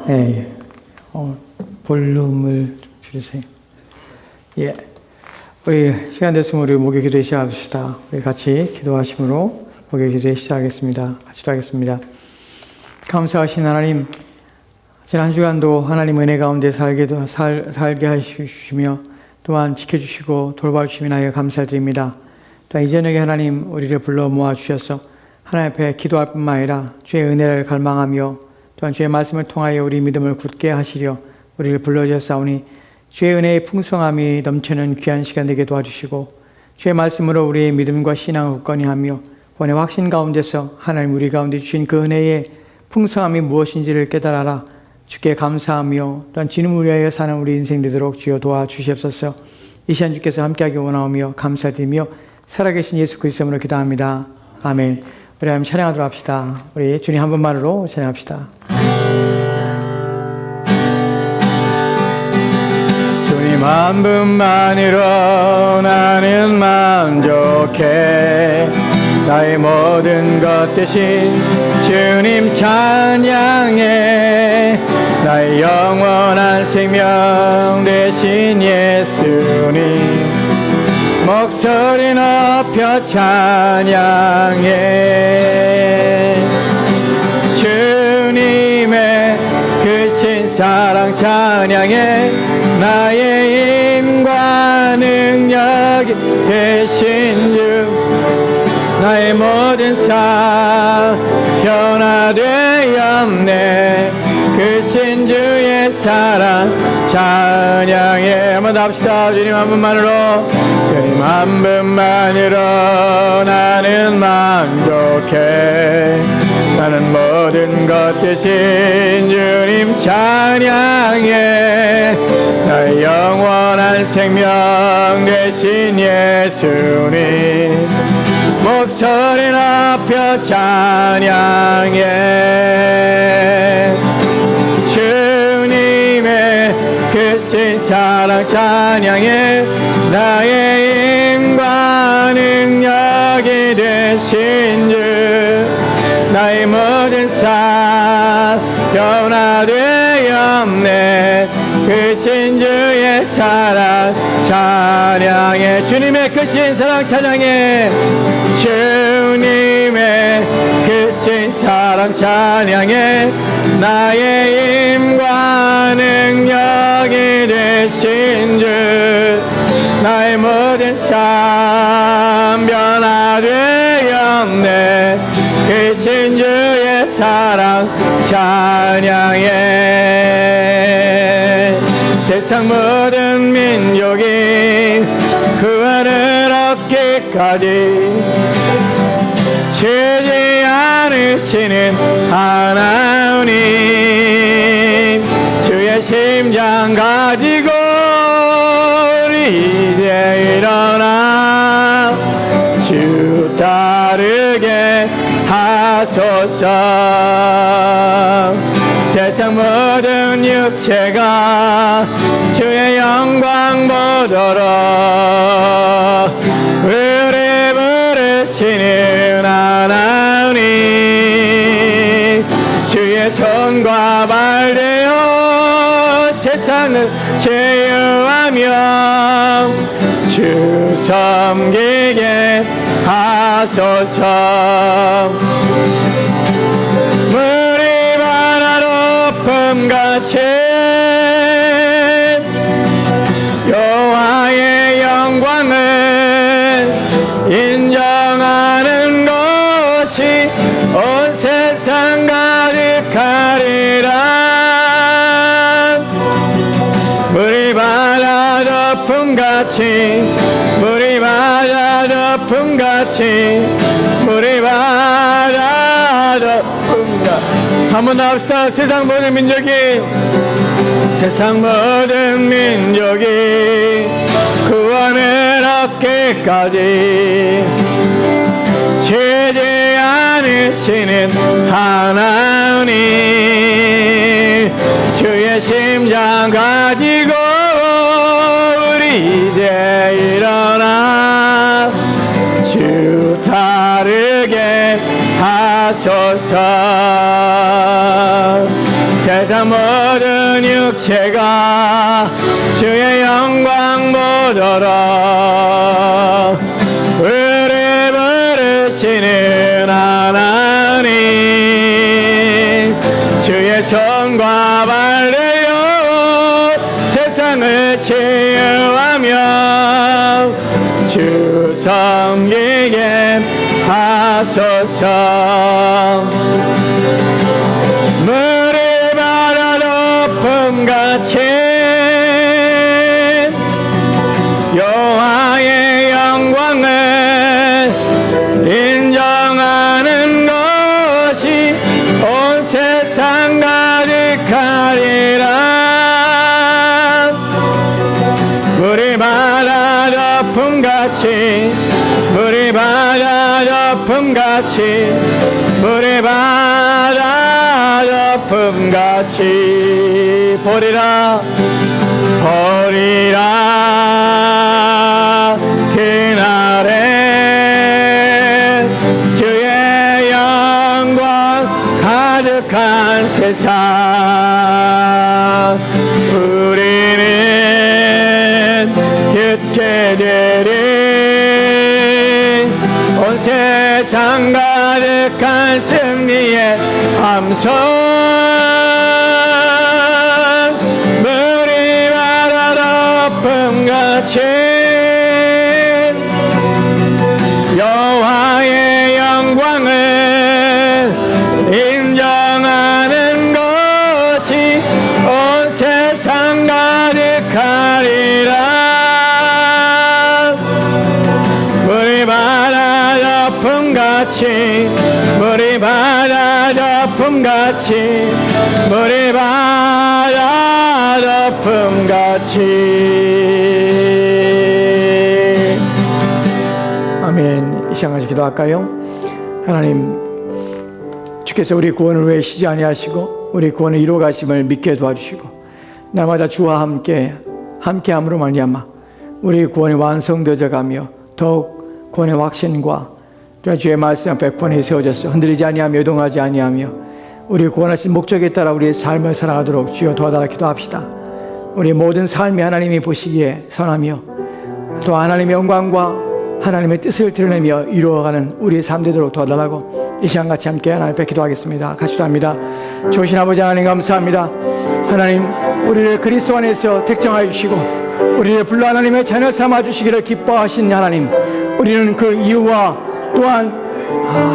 예. 볼륨을 줄이세요. 예. 우리 시간 됐으면 우리 목요 기도에 시작합시다. 우리 같이 기도하심으로 목요 기도에 시작하겠습니다. 같이 기도하겠습니다. 감사하신 하나님, 지난 주간도 하나님 은혜 가운데 살게 하시며 또한 지켜주시고 돌봐주시며 나에게 감사드립니다. 또 이 저녁에 하나님 우리를 불러 모아주셔서 하나님 앞에 기도할 뿐만 아니라 주의 은혜를 갈망하며 또한 주의 말씀을 통하여 우리 믿음을 굳게 하시려 우리를 불러주셨사오니 주의 은혜의 풍성함이 넘치는 귀한 시간 되게 도와주시고 주의 말씀으로 우리의 믿음과 신앙을 굳건히 하며 원의 확신 가운데서 하나님 우리 가운데 주신 그 은혜의 풍성함이 무엇인지를 깨달아라 주께 감사하며 또한 주님을 위하여 사는 우리 인생 되도록 주여 도와주시옵소서. 이 시간 주께서 함께하기 원하오며 감사드리며 살아계신 예수 그리스도로 기도합니다. 아멘. 우리 하나님 찬양하도록 합시다. 우리 주님 한 분만으로 찬양합시다. 주님 한 분만으로 나는 만족해. 나의 모든 것 대신 주님 찬양해. 나의 영원한 생명 대신 예수님 목소리 높여 찬양해. 주님의 크신 사랑 찬양해. 나의 힘과 능력이 되신 주 나의 모든 삶 변화되었네. 크신 주의 사랑 찬양해. 한번 더 합시다. 주님 한 분만으로, 주님 한 분만으로 나는 만족해. 나는 모든 것 대신 주님 찬양해. 나의 영원한 생명 되신 예수님 목소리 높여 찬양해. 주님의 크신 사랑 찬양해. 나의 힘과 능력이 되신 주 나의 모든 삶 변화되었네. 크신 주의 사랑 찬양해. 주님의 크신 사랑 찬양해. 주님의 크신 사랑 찬양해. 나의 힘과 능력이 되신 주 나의 모든 삶 변화되었네. 크신 주의 사랑 찬양해. 세상 모든 민족이 구원을 얻기까지 쉬지 않으시는 하나님 주의 심장 가지고 우리 이제 일어나 주 따르게 하소서. 세상 모든 육체가 주의 영광 보도록 우리 부르시는 하나님 주의 손과 발 되어 세상을 제어하며 주 섬기게 하소서. 물이 바다 높음같이 여호와의 영광을 인정하는 것이 온 세상 가득하리라. 물이 바다 덮음같이 물이 바다 덮음같이 물이 바다 덮음같이. 한번 나옵시다. 세상 모든 민족이 구원을 얻기까지 쉬지 않으시는 하나님 주의 심장 가지고 우리 이제 일어나 주 다르게 하소서. 세상 육체가 주의 영광 보도록 우리 부르시는 하나님 주의 손과 발로 세상을 치유하며 주 섬기게 하소서. 물이 바다 높음같이 여호와의 영광을 인정하는 것이 온 세상 가득하리라. 물이 바다 높음같이 물이 바다 높음같이 물이 바다 높음같이 보리라 보리라 그날에 주의 영광 가득한 세상 우리는 듣게 되리 온 세상 가득한 승리의 함성 물이 바다 높음같이 여호와의 영광을 인정하는 것이 온 세상 가득하리라. 물이 바다 높음같이 물이 바다 높음같이 물이 바다 높음같이. 아멘. 이 시간 같이 기도할까요? 하나님, 주께서 우리 구원을 왜 쉬지 아니하시고 우리 구원을 이루어 가심을 믿게 도와주시고 날마다 주와 함께함으로 말미암아 우리 구원이 완성되어져 가며 더욱 구원의 확신과 주의 말씀 앞에 백번이 세워져서 흔들리지 아니하며 요동하지 아니하며 우리 구원하신 목적에 따라 우리의 삶을 살아가도록 주여 도와달라 기도합시다. 우리 모든 삶이 하나님이 보시기에 선하며 또 하나님의 영광과 하나님의 뜻을 드러내며 이루어가는 우리의 삶 되도록 도와달라고 이 시간 같이 함께 하나님 앞에 기도하겠습니다. 같이 기도합니다. 좋으신 아버지 하나님 감사합니다. 하나님 우리를 그리스도 안에서 택정하여 주시고 우리를 불러 하나님의 자녀 삼아 주시기를 기뻐하신 하나님, 우리는 그 이유와 또한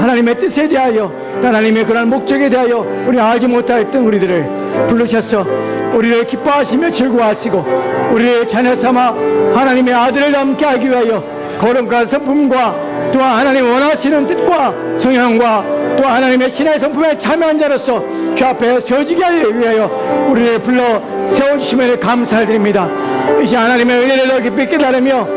하나님의 뜻에 대하여 하나님의 그런 목적에 대하여 우리 알지 못하였던 우리들을 부르셔서 우리를 기뻐하시며 즐거워하시고 우리를 자녀 삼아 하나님의 아들을 남게 하기 위하여 거룩한 성품과 또한 하나님 원하시는 뜻과 성향과 또 하나님의 신의 성품에 참여한 자로서 주 앞에 세워지게 하기 위하여 우리를 불러 세워주심을 감사를 드립니다. 이제 하나님의 은혜를 더 깊이 깨달으며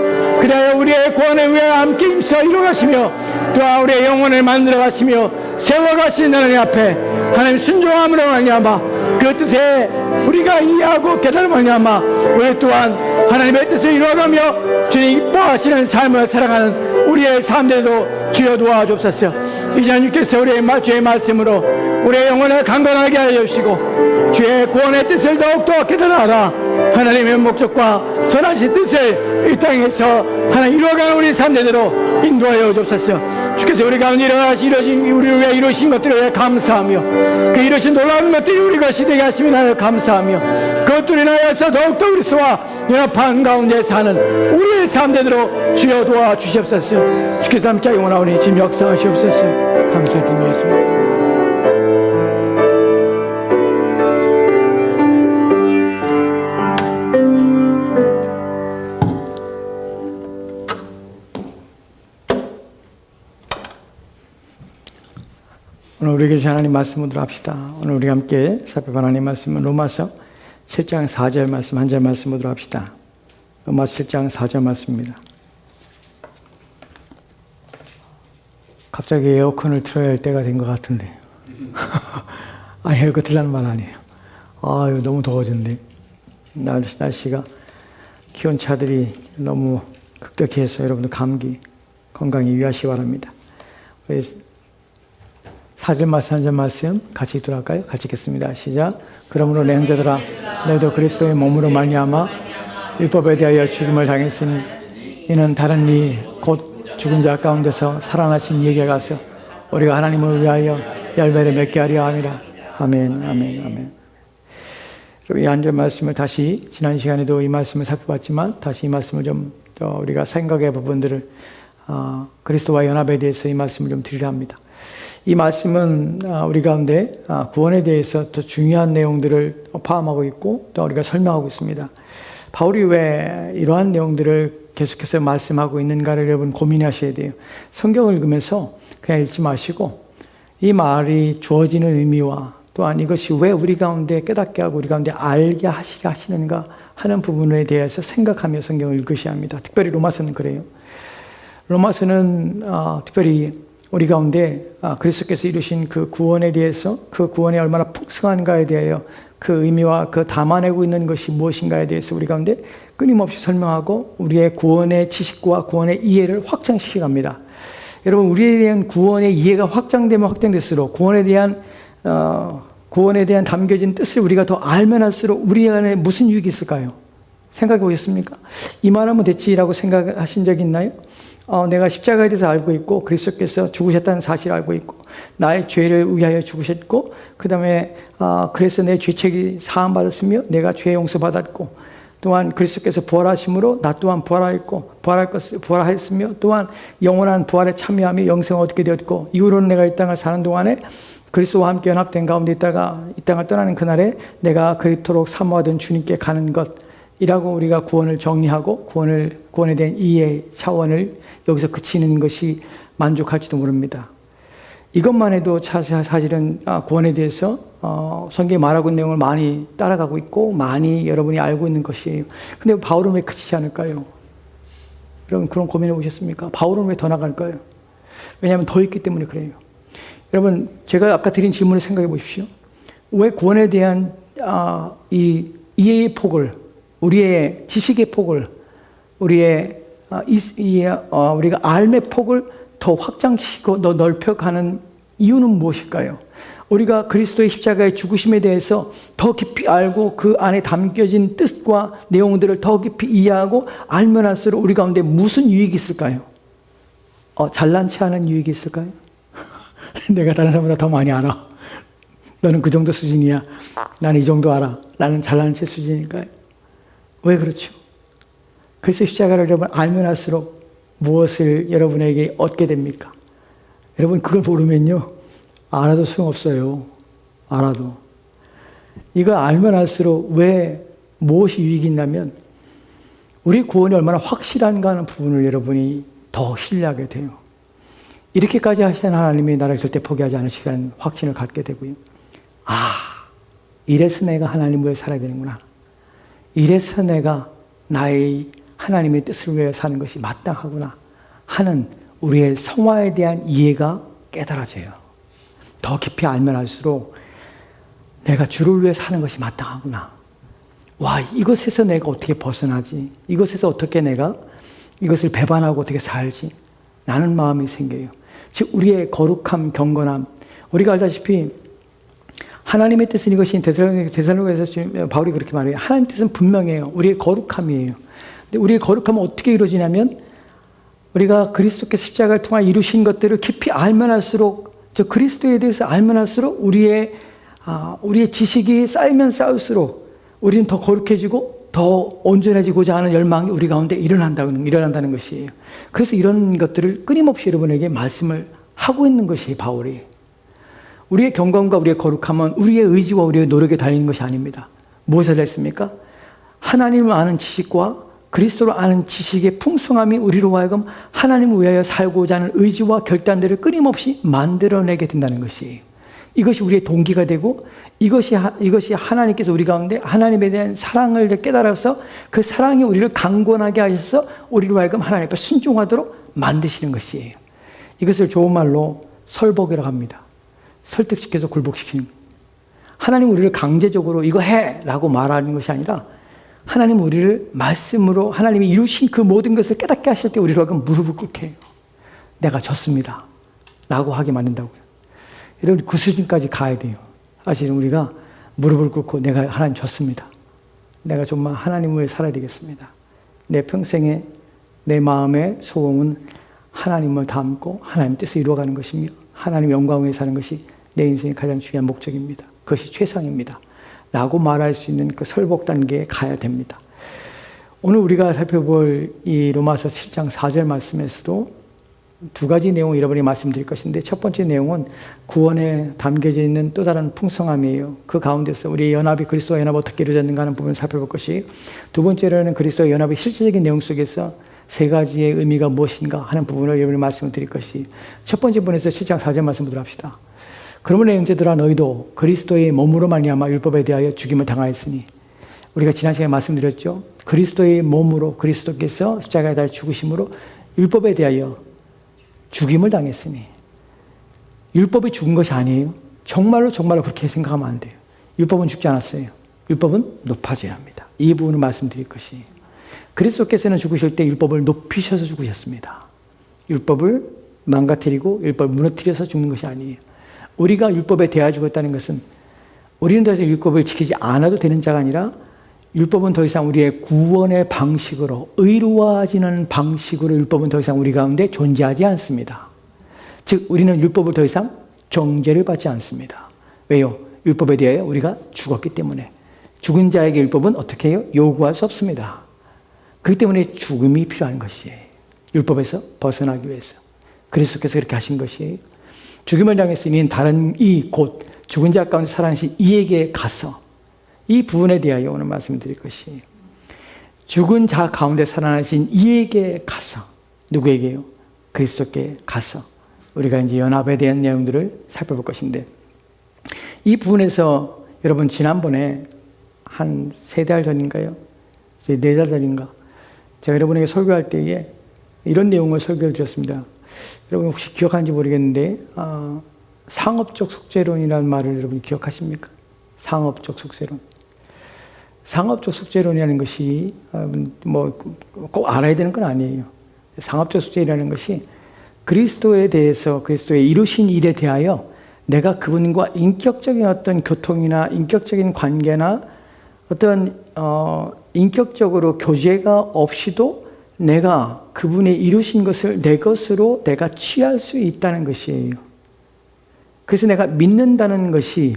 그래야 우리의 구원을 위하여 함께 힘써 이루어가시며 또한 우리의 영혼을 만들어가시며 세워가시는 하나님 앞에 하나님 순종함으로 말미암아 그 뜻에 우리가 이해하고 깨달음으로 말미암아 우리 또한 하나님의 뜻을 이루어가며 주님 기뻐하시는 삶을 살아가는 우리의 삶들도 주여 도와주옵소서. 이제 주께서 우리의 주의 말씀으로 우리의 영혼을 강건하게 하여 주시고 주의 구원의 뜻을 더욱더 깨달아라. 하나님의 목적과 선하신 뜻을 이 땅에서 하나님 이루어가는 우리 삶대로 인도하여 주옵소서. 주께서 우리 가운데 이루어진 우리를 위해 이루신 것들을 위해 감사하며 그 이루신 놀라운 것들이 우리 것이 되게 하심을 하여 감사하며 그것들을 인하여서 더욱더 그리스도와 연합한 가운데 사는 우리의 삶대로 주여 도와주시옵소서. 주께서 함께 원하오니 지금 역사하시옵소서. 감사드리겠습니다. 오늘 우리에게 주신 하나님 말씀을 들어갑시다. 오늘 우리 함께 살펴본 하나님 말씀은 로마서 7장 4절 말씀 한 절 말씀을 들어갑시다. 로마서 7장 4절 말씀입니다. 갑자기 에어컨을 틀어야 할 때가 된 것 같은데 아니 에어컨 틀라는 말 아니에요. 아유 너무 더워졌네. 날씨가 기온차들이 너무 급격해서 여러분들 감기 건강에 유의하시기 바랍니다. 4절 말씀, 1절 말씀 같이 읽도록 할까요? 같이 읽겠습니다. 시작. 그러므로 내 형제들아, 너희도 그리스도의 몸으로 말미암아 율법에 대하여 죽임을 당했으니 이는 다른 이 곧 죽은 자 가운데서 살아나신 이에게 가서 우리가 하나님을 위하여 열매를 맺게 하려 함이라. 아멘, 아멘, 아멘. 이 한 절 말씀을 다시 지난 시간에도 이 말씀을 살펴봤지만 다시 이 말씀을 좀 우리가 생각의 부분들을 그리스도와 연합에 대해서 이 말씀을 좀 드리려 합니다. 이 말씀은 우리 가운데 구원에 대해서 더 중요한 내용들을 포함하고 있고 또 우리가 설명하고 있습니다. 바울이 왜 이러한 내용들을 계속해서 말씀하고 있는가를 여러분 고민하셔야 돼요. 성경을 읽으면서 그냥 읽지 마시고 이 말이 주어지는 의미와 또한 이것이 왜 우리 가운데 깨닫게 하고 우리 가운데 알게 하시는가 하는 부분에 대해서 생각하며 성경을 읽으셔야 합니다. 특별히 로마서는 그래요. 로마서는 특별히 우리 가운데 그리스도께서 이루신 그 구원에 대해서 그 구원이 얼마나 풍성한가에 대하여 그 의미와 그 담아내고 있는 것이 무엇인가에 대해서 우리 가운데 끊임없이 설명하고 우리의 구원의 지식과 구원의 이해를 확장시켜 갑니다. 여러분, 우리에 대한 구원의 이해가 확장되면 확장될수록 구원에 대한 담겨진 뜻을 우리가 더 알면 할수록 우리 안에 무슨 유익이 있을까요? 생각해 보셨습니까? 이만하면 됐지라고 생각하신 적 있나요? 내가 십자가에 대해서 알고 있고 그리스도께서 죽으셨다는 사실을 알고 있고 나의 죄를 위하여 죽으셨고 그 다음에 그래서 내 죄책이 사함받았으며 내가 죄 용서받았고 또한 그리스도께서 부활하심으로 나 또한 부활하였으며 또한 영원한 부활에 참여하며 영생을 얻게 되었고 이후로는 내가 이 땅을 사는 동안에 그리스도와 함께 연합된 가운데 있다가 이 땅을 떠나는 그날에 내가 그리스도록 사모하던 주님께 가는 것이라고 우리가 구원을 정리하고 구원에 대한 이해 차원을 여기서 그치는 것이 만족할지도 모릅니다. 이것만 해도 사실은 구원에 대해서 성경이 말하고 있는 내용을 많이 따라가고 있고 많이 여러분이 알고 있는 것이에요. 근데 바울은 왜 그치지 않을까요? 여러분 그런 고민해 보셨습니까? 바울은 왜 더 나갈까요? 왜냐하면 더 있기 때문에 그래요. 여러분 제가 아까 드린 질문을 생각해 보십시오. 왜 구원에 대한 이 이해의 폭을 우리의 지식의 폭을 우리의 우리가 삶의 폭을 더 확장시키고 더 넓혀가는 이유는 무엇일까요? 우리가 그리스도의 십자가의 죽으심에 대해서 더 깊이 알고 그 안에 담겨진 뜻과 내용들을 더 깊이 이해하고 알면 할수록 우리 가운데 무슨 유익이 있을까요? 잘난 체하는 유익이 있을까요? 내가 다른 사람보다 더 많이 알아. 너는 그 정도 수준이야. 나는 이 정도 알아. 나는 잘난 체 수준일까요? 왜 그렇죠? 그리스도 십자가를 여러분 알면 할수록 무엇을 여러분에게 얻게 됩니까? 여러분 그걸 모르면요. 알아도 소용없어요. 알아도. 이거 알면 할수록 왜 무엇이 유익이 있냐면 우리 구원이 얼마나 확실한가 하는 부분을 여러분이 더 신뢰하게 돼요. 이렇게까지 하신 하나님이 나를 절대 포기하지 않으시라는 확신을 갖게 되고요. 이래서 내가 하나님 위해 살아야 되는구나. 이래서 내가 나의 하나님의 뜻을 위해 사는 것이 마땅하구나 하는 우리의 성화에 대한 이해가 깨달아져요. 더 깊이 알면 알수록 내가 주를 위해 사는 것이 마땅하구나. 와, 이것에서 내가 어떻게 벗어나지? 이것에서 어떻게 내가 이것을 배반하고 어떻게 살지? 나는 마음이 생겨요. 즉 우리의 거룩함, 경건함. 우리가 알다시피 하나님의 뜻은 이것이 데살로니가에서 바울이 그렇게 말해요. 하나님의 뜻은 분명해요. 우리의 거룩함이에요. 근데 우리의 거룩함은 어떻게 이루어지냐면 우리가 그리스도께서 십자가를 통해 이루신 것들을 깊이 알면 할수록 저 그리스도에 대해서 알면 할수록 우리의 지식이 쌓이면 쌓을수록 우리는 더 거룩해지고 더 온전해지고자 하는 열망이 우리 가운데 일어난다는 것이에요. 그래서 이런 것들을 끊임없이 여러분에게 말씀을 하고 있는 것이 바울이. 우리의 경건과 우리의 거룩함은 우리의 의지와 우리의 노력에 달리는 것이 아닙니다. 무엇을 했습니까? 하나님을 아는 지식과 그리스도를 아는 지식의 풍성함이 우리로 하여금 하나님을 위하여 살고자 하는 의지와 결단들을 끊임없이 만들어내게 된다는 것이에요. 이것이 우리의 동기가 되고 이것이 하나님께서 우리 가운데 하나님에 대한 사랑을 깨달아서 그 사랑이 우리를 강권하게 하셔서 우리로 하여금 하나님 앞에 순종하도록 만드시는 것이에요. 이것을 좋은 말로 설복이라고 합니다. 설득시켜서 굴복시키는 거예요. 하나님 우리를 강제적으로 이거 해! 라고 말하는 것이 아니라 하나님 우리를 말씀으로 하나님이 이루신 그 모든 것을 깨닫게 하실 때 우리로 하여금 무릎을 꿇게 해요. 내가 졌습니다. 라고 하게 만든다고요. 여러분 그 수준까지 가야 돼요. 사실은 우리가 무릎을 꿇고 내가 하나님 줬습니다. 내가 정말 하나님을 위해 살아야 되겠습니다. 내 평생에 내 마음의 소원은 하나님을 닮고 하나님 뜻을 이루어가는 것이며 하나님 영광을 위해 사는 것이 내 인생의 가장 중요한 목적입니다. 그것이 최상입니다. 라고 말할 수 있는 그 설복 단계에 가야 됩니다. 오늘 우리가 살펴볼 이 로마서 7장 4절 말씀에서도 두 가지 내용을 여러분이 말씀드릴 것인데, 첫 번째 내용은 구원에 담겨져 있는 또 다른 풍성함이에요. 그 가운데서 우리의 연합이 그리스도와 연합 어떻게 이루어졌는가 하는 부분을 살펴볼 것이, 두 번째로는 그리스도와 연합의 실질적인 내용 속에서 세 가지의 의미가 무엇인가 하는 부분을 여러분이 말씀을 드릴 것이, 첫 번째 부분에서 7장 4절 말씀 보도록 합시다. 그러므로 내 형제들아 너희도 그리스도의 몸으로 말미암아 율법에 대하여 죽임을 당하였으니, 우리가 지난 시간에 말씀드렸죠. 그리스도의 몸으로 그리스도께서 십자가에 달려 죽으심으로 율법에 대하여 죽임을 당했으니, 율법이 죽은 것이 아니에요. 정말로 그렇게 생각하면 안 돼요. 율법은 죽지 않았어요. 율법은 높아져야 합니다. 이 부분을 말씀드릴 것이, 그리스도께서는 죽으실 때 율법을 높이셔서 죽으셨습니다. 율법을 망가뜨리고 율법을 무너뜨려서 죽는 것이 아니에요. 우리가 율법에 대하여 죽었다는 것은 우리는 더 이상 율법을 지키지 않아도 되는 자가 아니라, 율법은 더 이상 우리의 구원의 방식으로, 의로워지는 방식으로 율법은 더 이상 우리 가운데 존재하지 않습니다. 즉 우리는 율법을 더 이상 정죄를 받지 않습니다. 왜요? 율법에 대하여 우리가 죽었기 때문에. 죽은 자에게 율법은 어떻게 해요? 요구할 수 없습니다. 그렇기 때문에 죽음이 필요한 것이에요. 율법에서 벗어나기 위해서. 그리스도께서 그렇게 하신 것이에요. 죽임을 당했으니 다른 이 곧 죽은 자 가운데 살아나신 이에게 가서, 이 부분에 대하여 오늘 말씀드릴 것이, 죽은 자 가운데 살아나신 이에게 가서, 누구에게요? 그리스도께 가서 우리가 이제 연합에 대한 내용들을 살펴볼 것인데, 이 부분에서 여러분 지난번에 한 3달 전인가요? 4달 전인가? 제가 여러분에게 설교할 때에 이런 내용을 설교를 드렸습니다. 여러분 혹시 기억하는지 모르겠는데, 상업적 속죄론이라는 말을 여러분 기억하십니까? 상업적 속죄론. 상업적 속죄론이라는 것이 뭐 꼭 알아야 되는 건 아니에요. 상업적 속죄라는 것이 그리스도에 대해서, 그리스도의 이루신 일에 대하여 내가 그분과 인격적인 어떤 교통이나 인격적인 관계나 어떤 인격적으로 교제가 없이도 내가 그분의 이루신 것을 내 것으로 내가 취할 수 있다는 것이에요. 그래서 내가 믿는다는 것이,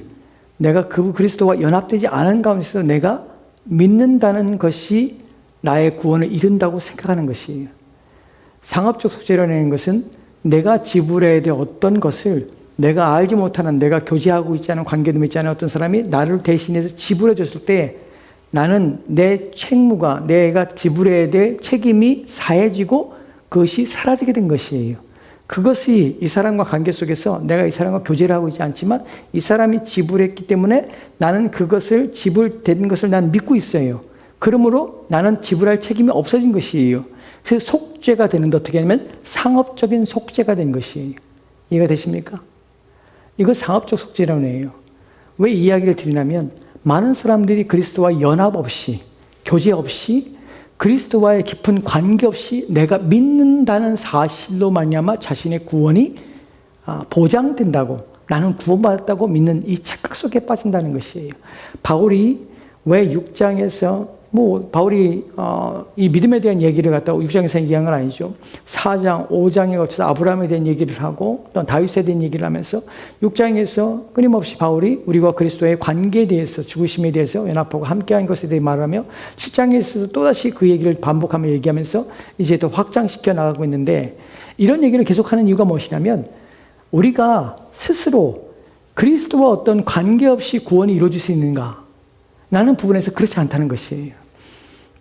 내가 그 그리스도와 연합되지 않은 가운데서 내가 믿는다는 것이 나의 구원을 이룬다고 생각하는 것이에요. 상업적 속죄라는 것은 내가 지불해야 될 어떤 것을 내가 알지 못하는, 내가 교제하고 있지 않은, 관계도 맺지 않은 어떤 사람이 나를 대신해서 지불해 줬을 때, 나는 내 책무가, 내가 지불해야 될 책임이 사해지고 그것이 사라지게 된 것이에요. 그것이 이 사람과 관계 속에서 내가 이 사람과 교제를 하고 있지 않지만 이 사람이 지불했기 때문에 나는 그것을, 지불된 것을 난 믿고 있어요. 그러므로 나는 지불할 책임이 없어진 것이에요. 그래서 속죄가 되는데 어떻게 하냐면 상업적인 속죄가 된 것이에요. 이해가 되십니까? 이거 상업적 속죄라는 거예요. 왜 이 이야기를 드리냐면, 많은 사람들이 그리스도와 연합 없이, 교제 없이, 그리스도와의 깊은 관계 없이 내가 믿는다는 사실로 말미암아 자신의 구원이 보장된다고, 나는 구원받았다고 믿는 이 착각 속에 빠진다는 것이에요. 바울이 왜 6장에서 바울이 이 믿음에 대한 얘기를 갖다가 6장에서 얘기한 건 아니죠. 4장, 5장에 걸쳐서 아브라함에 대한 얘기를 하고 또 다윗에 대한 얘기를 하면서 6장에서 끊임없이 바울이 우리와 그리스도의 관계에 대해서, 죽으심에 대해서 연합하고 함께한 것에 대해 말하며 7장에서 또다시 그 얘기를 반복하며 얘기하면서 이제 더 확장시켜 나가고 있는데, 이런 얘기를 계속하는 이유가 무엇이냐면, 우리가 스스로 그리스도와 어떤 관계없이 구원이 이루어질 수 있는가? 나는 부분에서 그렇지 않다는 것이에요.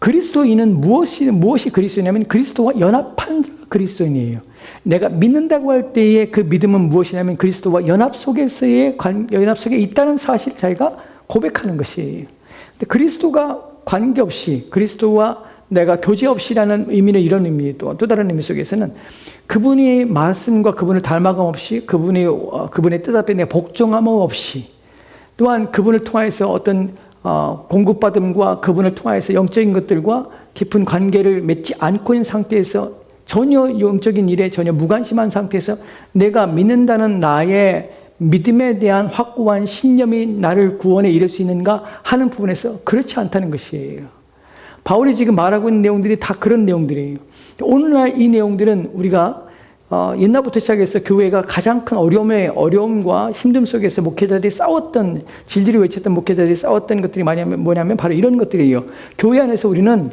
그리스도인은 무엇이 그리스도이냐면 그리스도와 연합한 그리스도인이에요. 내가 믿는다고 할 때의 그 믿음은 무엇이냐면 그리스도와 연합 속에서의 연합 속에 있다는 사실 자기가 고백하는 것이에요. 근데 그리스도가 관계없이, 그리스도와 내가 교제 없이라는 의미는 이런 의미, 또 다른 의미 속에서는 그분의 말씀과 그분을 닮아감 없이, 그분의 뜻 앞에 내 복종함 없이, 또한 그분을 통해서 어떤 공급받음과 그분을 통해서 영적인 것들과 깊은 관계를 맺지 않고 있는 상태에서, 전혀 영적인 일에 전혀 무관심한 상태에서 내가 믿는다는 나의 믿음에 대한 확고한 신념이 나를 구원에 이를 수 있는가 하는 부분에서 그렇지 않다는 것이에요. 바울이 지금 말하고 있는 내용들이 다 그런 내용들이에요. 오늘날 이 내용들은 우리가 옛날부터 시작해서 교회가 가장 큰 어려움과 힘듦 속에서 목회자들이 싸웠던, 진리를 외쳤던 목회자들이 싸웠던 것들이 뭐냐면 바로 이런 것들이에요. 교회 안에서 우리는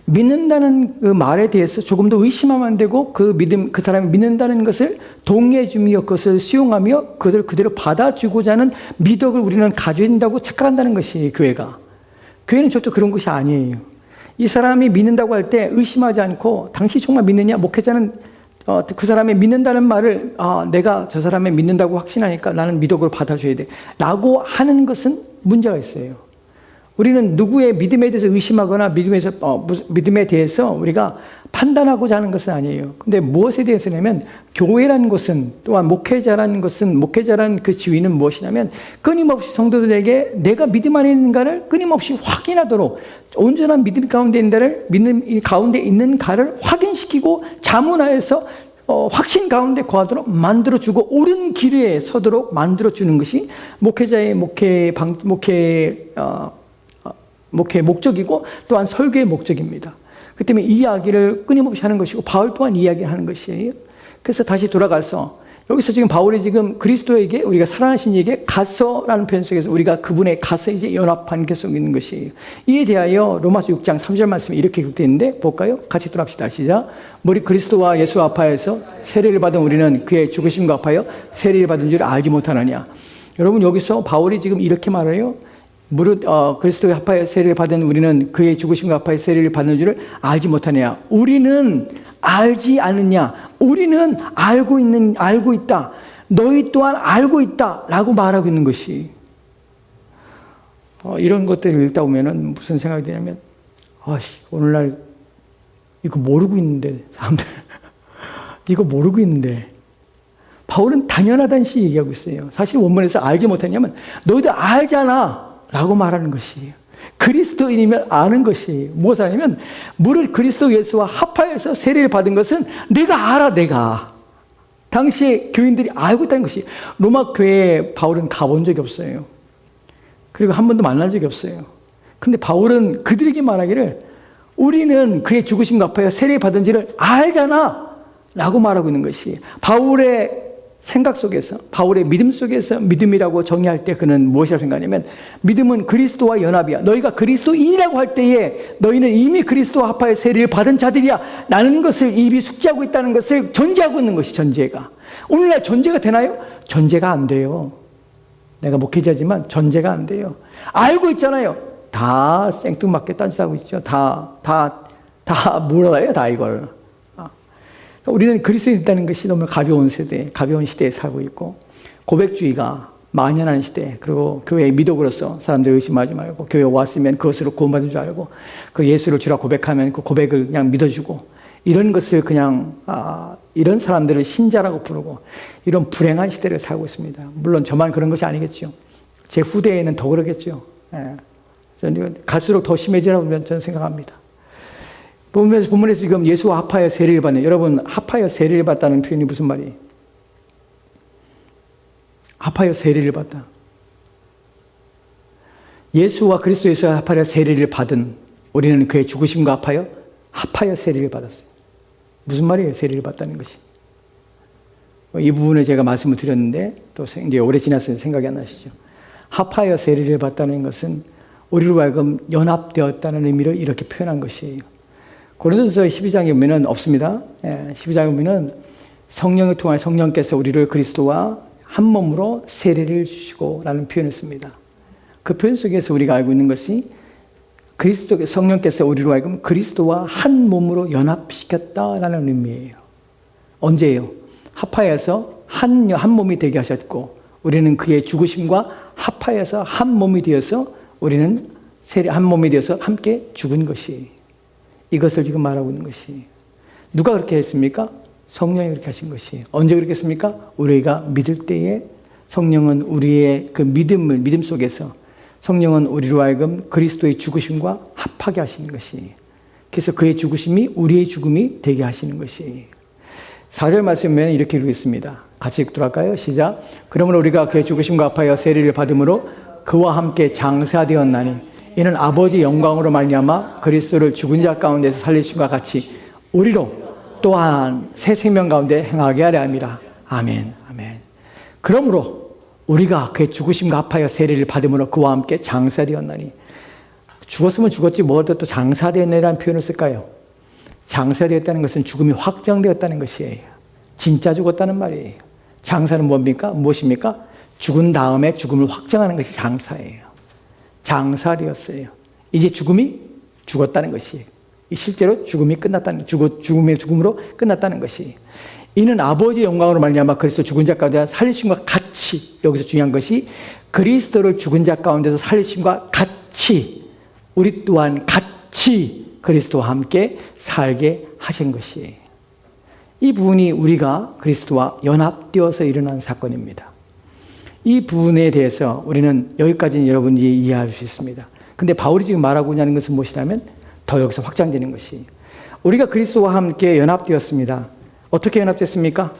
믿는다는 그 말에 대해서 조금 더 의심하면 안 되고, 그 사람이 믿는다는 것을 동의해 주며 그것을 수용하며 그들을 그대로 받아주고자 하는 미덕을 우리는 가져야 된다고 착각한다는 것이 교회가. 교회는 절대 그런 것이 아니에요. 이 사람이 믿는다고 할 때 의심하지 않고, 당신 정말 믿느냐? 목회자는 그 사람이 믿는다는 말을 내가 저 사람이 믿는다고 확신하니까 나는 미덕으로 받아줘야 돼 라고 하는 것은 문제가 있어요. 우리는 누구의 믿음에 대해서 의심하거나 믿음에 대해서 우리가 판단하고자 하는 것은 아니에요. 근데 무엇에 대해서냐면, 교회라는 것은, 또한 목회자라는 그 지위는 무엇이냐면, 끊임없이 성도들에게 내가 믿음 안에 있는가를 끊임없이 확인하도록, 온전한 믿음 가운데 있는가를 확인시키고 자문하여서 확신 가운데 거하도록 만들어주고 옳은 길에 서도록 만들어주는 것이 목회자의 목회의 목적이고, 또한 설교의 목적입니다. 그 때문에 이 이야기를 끊임없이 하는 것이고, 바울 또한 이야기를 하는 것이에요. 그래서 다시 돌아가서 여기서 지금 바울이 지금 그리스도에게, 우리가 살아나신 이에게 가서라는 표현 속에서 우리가 그분의 가서 이제 연합 관계 속에 있는 것이에요. 이에 대하여 로마서 6장 3절 말씀이 이렇게 기록되어 있는데 볼까요? 같이 돌아갑시다. 시작. 무릇 그리스도와 예수 합하여서 세례를 받은 우리는 그의 죽으심과 합하여 세례를 받은 줄 알지 못하느냐. 여러분, 여기서 바울이 지금 이렇게 말해요. 무릇 그리스도에 합하여 세례를 받은 우리는 그의 죽으심과 합하여 세례를 받는 줄을 알지 못하느냐. 우리는 알지 않느냐. 우리는 알고 있다. 너희 또한 알고 있다 라고 말하고 있는 것이, 이런 것들을 읽다 보면은 무슨 생각이 드냐면, 오늘날 이거 모르고 있는데, 사람들 이거 모르고 있는데, 바울은 당연하다는 시 얘기하고 있어요. 사실 원문에서 알지 못하냐면 너희들 알잖아 라고 말하는 것이에요. 그리스도인이면 아는 것이 무엇을 하냐면, 무릇 그리스도 예수와 합하여서 세례를 받은 것은 내가 알아. 내가 당시에 교인들이 알고 있다는 것이. 로마 교회에 바울은 가본 적이 없어요. 그리고 한 번도 만난 적이 없어요. 근데 바울은 그들에게 말하기를, 우리는 그의 죽으심과 합하여 세례 받은 지를 알잖아 라고 말하고 있는 것이, 바울의 생각 속에서, 바울의 믿음 속에서 믿음이라고 정의할 때 그는 무엇이라고 생각하냐면, 믿음은 그리스도와 연합이야. 너희가 그리스도인이라고 할 때에 너희는 이미 그리스도와 합하여 세례를 받은 자들이야 라는 것을 입이 숙지하고 있다는 것을 전제하고 있는 것이 전제가. 오늘날 전제가 되나요? 전제가 안 돼요. 내가 목회자지만 전제가 안 돼요. 알고 있잖아요. 다 생뚱맞게 딴짓하고 있죠. 다 몰라요. 다 이걸. 우리는 그리스도인이 있다는 것이 너무 가벼운 시대에 살고 있고, 고백주의가 만연한 시대, 그리고 교회의 미덕으로서 사람들을 의심하지 말고, 교회에 왔으면 그것으로 구원받은 줄 알고, 그 예수를 주라 고백하면 그 고백을 그냥 믿어주고, 이런 것을 그냥 이런 사람들을 신자라고 부르고, 이런 불행한 시대를 살고 있습니다. 물론 저만 그런 것이 아니겠죠. 제 후대에는 더 그러겠죠. 저는 갈수록 더 심해지라고 저는 생각합니다. 본문에서 지금 예수와 합하여 세례를 받는, 여러분, 합하여 세례를 받다는 표현이 무슨 말이에요? 합하여 세례를 받다. 예수와 그리스도 예수와 합하여 세례를 받은 우리는 그의 죽으심과 합하여 세례를 받았어요. 무슨 말이에요? 세례를 받다는 것이. 이 부분을 제가 말씀을 드렸는데 또 이제 오래 지났으니 생각이 안 나시죠? 합하여 세례를 받다는 것은 우리로 하여금 연합되었다는 의미를 이렇게 표현한 것이에요. 고린도서 12장에 보면은 없습니다. 12장에 보면은 성령을 통해 성령께서 우리를 그리스도와 한 몸으로 세례를 주시고 라는 표현을 씁니다. 그 표현 속에서 우리가 알고 있는 것이, 성령께서 우리로 하여금 그리스도와 한 몸으로 연합시켰다라는 의미예요. 언제예요? 합하여서 한 몸이 되게 하셨고, 우리는 그의 죽으심과 합하여서 한 몸이 되어서 우리는 한 몸이 되어서 함께 죽은 것이, 이것을 지금 말하고 있는 것이. 누가 그렇게 했습니까? 성령이 그렇게 하신 것이. 언제 그렇게 했습니까? 우리가 믿을 때에 성령은 우리의 그 믿음 속에서 성령은 우리로 하여금 그리스도의 죽으심과 합하게 하시는 것이. 그래서 그의 죽으심이 우리의 죽음이 되게 하시는 것이. 4절 말씀에 이렇게 읽겠습니다. 같이 읽도록 할까요? 시작. 그러므로 우리가 그의 죽으심과 합하여 세례를 받음으로 그와 함께 장사되었나니 이는 아버지 영광으로 말미암아 그리스도를 죽은 자 가운데서 살리심과 같이 우리로 또한 새 생명 가운데 행하게 하려 함이라. 아멘. 아멘. 그러므로 우리가 그의 죽으심과 합하여 세례를 받음으로 그와 함께 장사되었나니, 죽었으면 죽었지 뭘 또 장사되었느라는 표현을 쓸까요? 장사되었다는 것은 죽음이 확정되었다는 것이에요. 진짜 죽었다는 말이에요. 장사는 뭡니까? 무엇입니까? 죽은 다음에 죽음을 확정하는 것이 장사예요. 장사되었어요. 이제 죽음이 죽었다는 것이에요. 실제로 죽음이 끝났다는, 죽음으로 끝났다는 것이에요. 이는 아버지의 영광으로 말미암아 그리스도 죽은 자 가운데 살리심과 같이, 여기서 중요한 것이 그리스도를 죽은 자 가운데서 살리심과 같이 우리 또한 같이 그리스도와 함께 살게 하신 것이에요. 이 부분이 우리가 그리스도와 연합되어서 일어난 사건입니다. 이 부분에 대해서 우리는 여기까지는 여러분이 이해할 수 있습니다. 근데 바울이 지금 말하고자 하는 것은 무엇이냐면 더 여기서 확장되는 것이, 우리가 그리스도와 함께 연합되었습니다. 어떻게 연합됐습니까?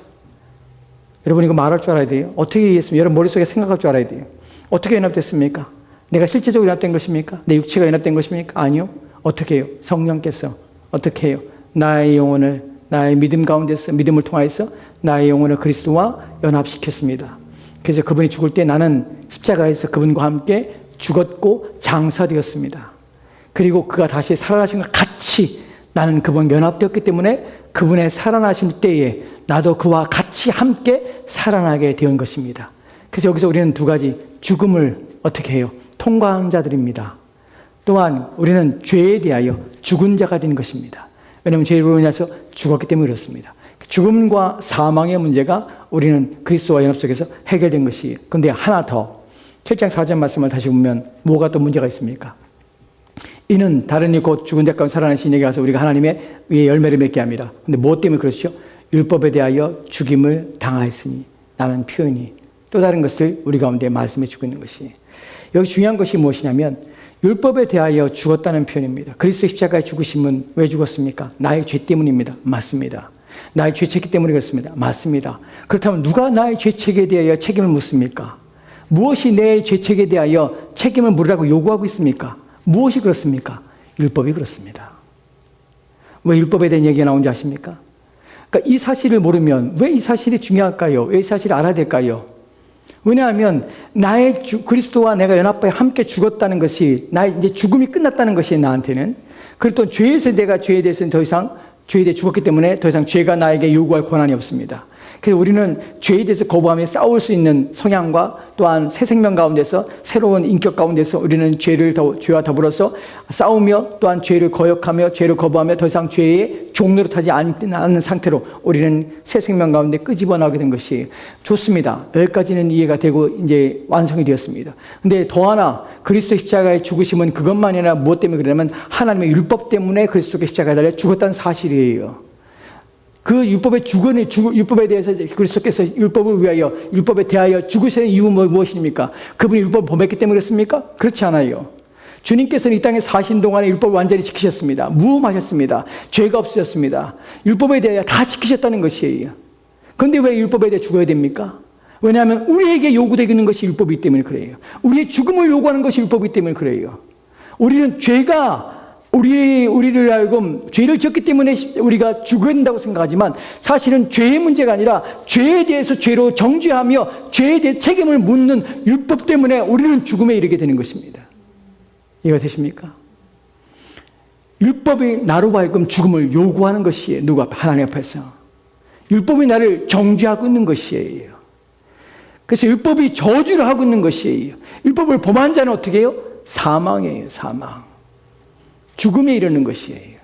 여러분 이거 말할 줄 알아야 돼요. 어떻게 이해했습니까? 여러분 머릿속에 생각할 줄 알아야 돼요. 어떻게 연합됐습니까? 내가 실제적으로 연합된 것입니까? 내 육체가 연합된 것입니까? 아니요. 어떻게 해요? 성령께서 어떻게 해요? 나의 영혼을, 나의 믿음 가운데서, 믿음을 통하여서 나의 영혼을 그리스도와 연합시켰습니다. 그래서 그분이 죽을 때 나는 십자가에서 그분과 함께 죽었고 장사되었습니다. 그리고 그가 다시 살아나신 것 같이 나는 그분과 연합되었기 때문에 그분의 살아나실 때에 나도 그와 같이 함께 살아나게 된 것입니다. 그래서 여기서 우리는 두 가지, 죽음을 어떻게 해요? 통과한 자들입니다. 또한 우리는 죄에 대하여 죽은 자가 된 것입니다. 왜냐하면 죄로 인해서 죽었기 때문에 그렇습니다. 죽음과 사망의 문제가 우리는 그리스도와 연합 속에서 해결된 것이에요. 그런데 하나 더, 7장 4절 말씀을 다시 보면 뭐가 또 문제가 있습니까? 이는 다른 이 곧 죽은 자 가운데 살아나신 이에게 가서 우리가 하나님의 위에 열매를 맺게 합니다. 근데 무엇 때문에 그렇죠? 율법에 대하여 죽임을 당하였으니, 라는 표현이 또 다른 것을 우리 가운데 말씀해 주고 있는 것이, 여기 중요한 것이 무엇이냐면 율법에 대하여 죽었다는 표현입니다. 그리스도 십자가의 죽으심은 왜 죽었습니까? 나의 죄 때문입니다. 맞습니다. 나의 죄책이 때문에 그렇습니다. 맞습니다. 그렇다면 누가 나의 죄책에 대하여 책임을 묻습니까? 무엇이 내 죄책에 대하여 책임을 물으라고 요구하고 있습니까? 무엇이 그렇습니까? 율법이 그렇습니다. 왜 율법에 대한 얘기가 나온지 아십니까? 그러니까 이 사실을 모르면 왜 이 사실이 중요할까요? 왜 이 사실을 알아야 될까요? 왜냐하면 나의 그리스도와 내가 연합하여 함께 죽었다는 것이, 나의 이제 죽음이 끝났다는 것이 나한테는, 그리고 또 죄에서 내가 죄에 대해서는 더 이상, 죄에 대해 죽었기 때문에 더 이상 죄가 나에게 요구할 권한이 없습니다. 그래서 우리는 죄에 대해서 거부하며 싸울 수 있는 성향과 또한 새 생명 가운데서, 새로운 인격 가운데서 우리는 죄와 더불어서 싸우며 또한 죄를 거역하며 죄를 거부하며 더 이상 죄의 종로로 타지 않는 상태로 우리는 새 생명 가운데 끄집어 나오게 된 것이 좋습니다. 여기까지는 이해가 되고 이제 완성이 되었습니다. 근데 더 하나, 그리스도 십자가의 죽으심은 그것만이 아니라 무엇 때문에 그러냐면 하나님의 율법 때문에 그리스도께 십자가에 달려 죽었다는 사실이에요. 그 율법에 대해서 그리스도께서 율법을 위하여, 율법에 대하여 죽으시는 이유는 무엇입니까? 그분이 율법을 범했기 때문에 그렇습니까? 그렇지 않아요. 주님께서는 이 땅에 사신 동안에 율법을 완전히 지키셨습니다. 무음하셨습니다. 죄가 없으셨습니다. 율법에 대하여 다 지키셨다는 것이에요. 그런데 왜 율법에 대해 죽어야 됩니까? 왜냐하면 우리에게 요구되는 것이 율법이기 때문에 그래요. 우리의 죽음을 요구하는 것이 율법이기 때문에 그래요. 우리는 죄가 우리를 알고 죄를 지었기 때문에 우리가 죽어야 된다고 생각하지만 사실은 죄의 문제가 아니라 죄에 대해서 죄로 정죄하며 죄에 대해 책임을 묻는 율법 때문에 우리는 죽음에 이르게 되는 것입니다. 이해가 되십니까? 율법이 나로 하여금 죽음을 요구하는 것이에요. 누가? 하나님 앞에서. 율법이 나를 정죄하고 있는 것이에요. 그래서 율법이 저주를 하고 있는 것이에요. 율법을 범한 자는 어떻게 해요? 사망이에요. 사망. 죽음에 이르는 것이에요.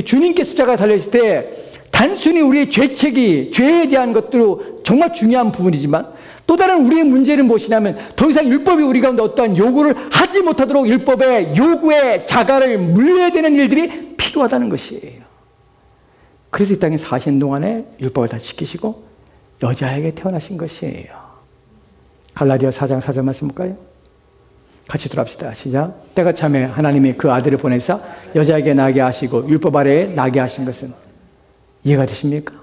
주님께서 십자가에 달렸을 때 단순히 우리의 죄책이, 죄에 대한 것도 정말 중요한 부분이지만 또 다른 우리의 문제는 무엇이냐면 더 이상 율법이 우리 가운데 어떠한 요구를 하지 못하도록 율법의 요구에 자가를 물려야 되는 일들이 필요하다는 것이에요. 그래서 이 땅에 사신 동안에 율법을 다 지키시고 여자에게 태어나신 것이에요. 갈라디아 4장 4절 말씀 볼까요? 같이 들어갑시다. 시작. 때가 참에 하나님이 그 아들을 보내사 여자에게 나게 하시고 율법 아래에 나게 하신 것은, 이해가 되십니까?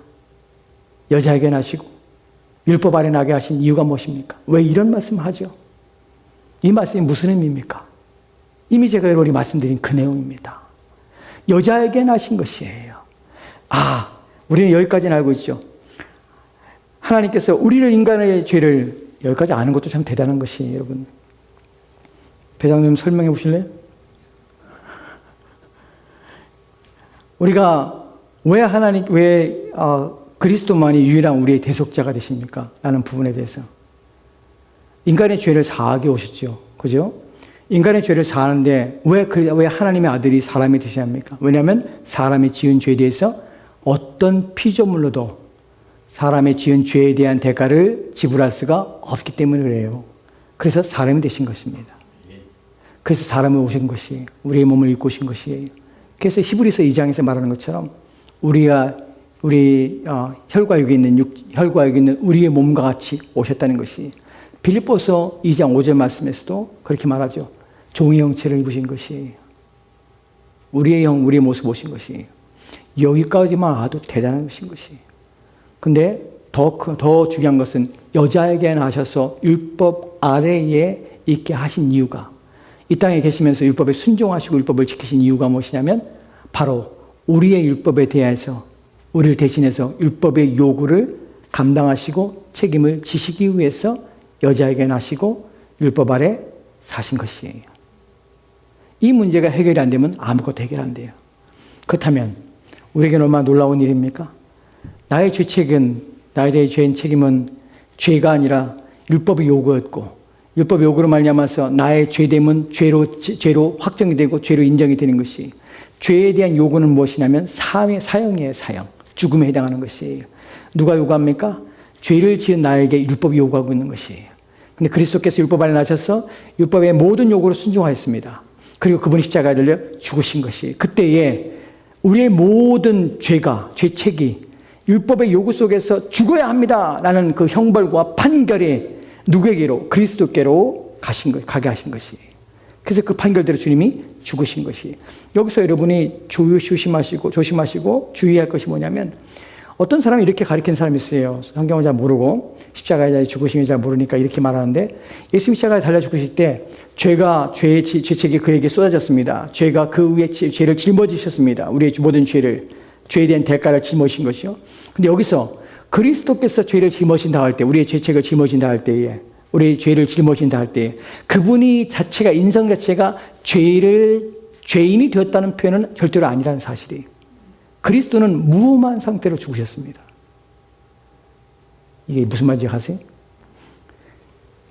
여자에게 나시고 율법 아래 나게 하신 이유가 무엇입니까? 왜 이런 말씀을 하죠? 이 말씀이 무슨 의미입니까? 이미 제가 여러분이 말씀드린 그 내용입니다. 여자에게 나신 것이에요. 우리는 여기까지는 알고 있죠. 하나님께서 우리를 인간의 죄를 여기까지 아는 것도 참 대단한 것이에요, 여러분. 배장님 설명해 보실래요? 우리가 왜 그리스도만이 유일한 우리의 대속자가 되십니까? 라는 부분에 대해서. 인간의 죄를 사하게 오셨죠. 그죠? 인간의 죄를 사하는데 왜 하나님의 아들이 사람이 되셔야 합니까? 왜냐하면 사람이 지은 죄에 대해서 어떤 피조물로도 사람의 지은 죄에 대한 대가를 지불할 수가 없기 때문에 그래요. 그래서 사람이 되신 것입니다. 그래서 사람이 오신 것이 우리의 몸을 입고 오신 것이에요. 그래서 히브리서 2장에서 말하는 것처럼 우리 혈과 육이 있는 우리의 몸과 같이 오셨다는 것이 빌립보서 2장 5절 말씀에서도 그렇게 말하죠. 종의 형체를 입으신 것이에요. 우리의 모습 오신 것이에요. 여기까지만 와도 대단한 것인 것이에요. 근데 더 중요한 것은 여자에게 나셔서 율법 아래에 있게 하신 이유가, 이 땅에 계시면서 율법에 순종하시고 율법을 지키신 이유가 무엇이냐면 바로 우리의 율법에 대해서 우리를 대신해서 율법의 요구를 감당하시고 책임을 지시기 위해서 여자에게 나시고 율법 아래 사신 것이에요. 이 문제가 해결이 안 되면 아무것도 해결 안 돼요. 그렇다면 우리에게는 얼마나 놀라운 일입니까? 나에 대해 책임은 죄가 아니라 율법의 요구였고, 율법의 요구로 말미암아서 나의 죄됨은 죄로 확정이 되고 죄로 인정이 되는 것이, 죄에 대한 요구는 무엇이냐면 사형이에요. 사형. 죽음에 해당하는 것이에요. 누가 요구합니까? 죄를 지은 나에게 율법이 요구하고 있는 것이에요. 근데 그리스도께서 율법 안에 나셔서 율법의 모든 요구를 순종하였습니다. 그리고 그분이 십자가에 달려 죽으신 것이에요. 그때에 우리의 모든 죄책이 율법의 요구 속에서 죽어야 합니다 라는 그 형벌과 판결이 누구에게로? 그리스도께로 가게 하신 것이에요. 그래서 그 판결대로 주님이 죽으신 것이에요. 여기서 여러분이 조심하시고 주의할 것이 뭐냐면, 어떤 사람이 이렇게 가르친 사람이 있어요. 성경을 잘 모르고 십자가에 죽으심을 잘 모르니까 이렇게 말하는데, 예수님 십자가에 달려 죽으실 때 죄의 죄책이 그에게 쏟아졌습니다. 죄가 그 위에 죄를 짊어지셨습니다. 우리의 모든 죄에 대한 대가를 짊어진 것이요. 근데 여기서 그리스도께서 죄를 짊어진다 할 때, 우리의 죄책을 짊어진다 할 때에, 우리의 죄를 짊어진다 할 때, 그분이 인성 자체가 죄인이 되었다는 표현은 절대로 아니라는 사실이에요. 그리스도는 무험한 상태로 죽으셨습니다. 이게 무슨 말인지 아세요?